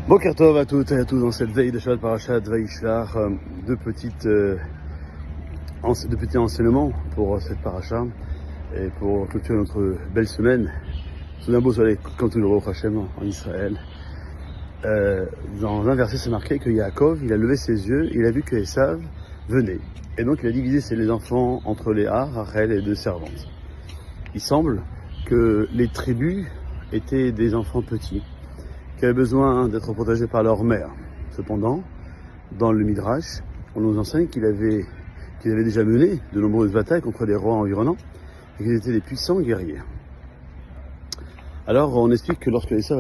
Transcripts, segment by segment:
Boker Tov à toutes et à tous dans cette veille de Shabbat Parashat Vayishlach, deux petits enseignements pour cette paracha et pour clôturer notre belle semaine sous un beau soleil comme toujours au Hashem en Israël. Dans un verset c'est marqué que Yaakov il a levé ses yeux, il a vu que Esav venait et donc il a divisé les enfants entre Léa, Rachel et deux servantes. Il semble que les tribus étaient des enfants petits qui avaient besoin d'être protégés par leur mère. Cependant, dans le Midrash, on nous enseigne qu'ils avaient déjà mené de nombreuses batailles contre les rois environnants et qu'ils étaient des puissants guerriers. Alors on explique que lorsque Esav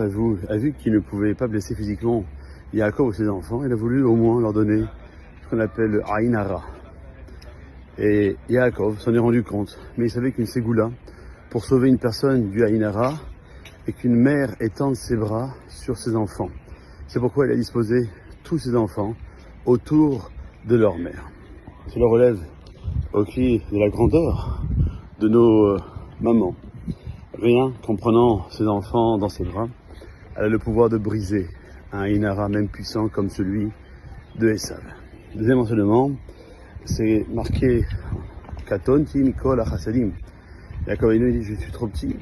a vu qu'il ne pouvait pas blesser physiquement Yaakov ou ses enfants, il a voulu au moins leur donner ce qu'on appelle le Aïn Hara. Et Yaakov s'en est rendu compte, mais il savait qu'une ségoula, pour sauver une personne du Aïn Hara, et qu'une mère étende ses bras sur ses enfants. C'est pourquoi il a disposé tous ses enfants autour de leur mère. Cela relève au cri de la grandeur de nos mamans. Rien qu'en prenant ses enfants dans ses bras, elle a le pouvoir de briser un Inara même puissant comme celui de Esav. Deuxième enseignement, c'est marqué Katonti Mikol Achasadim. Yaakov dit je suis trop petit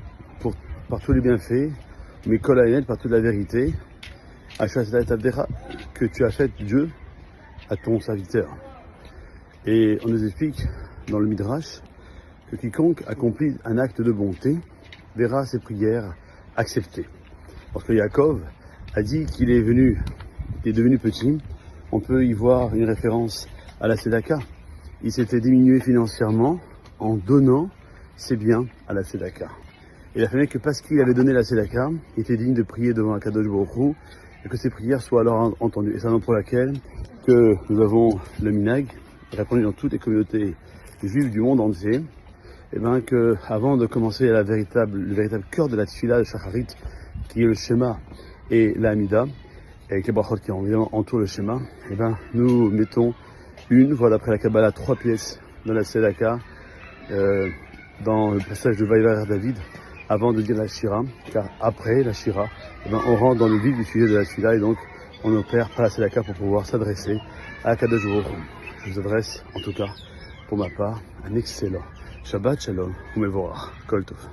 par tous les bienfaits, mais Kol par toute la vérité, que tu as fait Dieu à ton serviteur. Et on nous explique dans le Midrash que quiconque accomplit un acte de bonté verra ses prières acceptées. Lorsque Yaakov a dit qu'il est devenu petit, on peut y voir une référence à la Tzedaka. Il s'était diminué financièrement en donnant ses biens à la Tzedaka. Il a fallu que parce qu'il avait donné la Tzedaka, il était digne de prier devant Akadosh Baruch Hu et que ses prières soient alors entendues. Et c'est la raison pour laquelle que nous avons le minhag répandu dans toutes les communautés juives du monde entier, et bien que avant de commencer le véritable cœur de la tefila de Shacharit, qui est le Shema et la Hamida, avec les brachot qui entourent le Shema, et bien nous mettons d'après la Kabbalah, 3 pièces dans la Tzedaka, dans le passage de Vaïvar David, avant de dire la Shira, car après la Shira, on rentre dans le vif du sujet de la Tefila et donc on opère par la Tzedaka pour pouvoir s'adresser à Akadosh Baruch Hu. Je vous adresse, en tout cas, pour ma part, un excellent Shabbat Shalom, Umevorach, Kol Tov.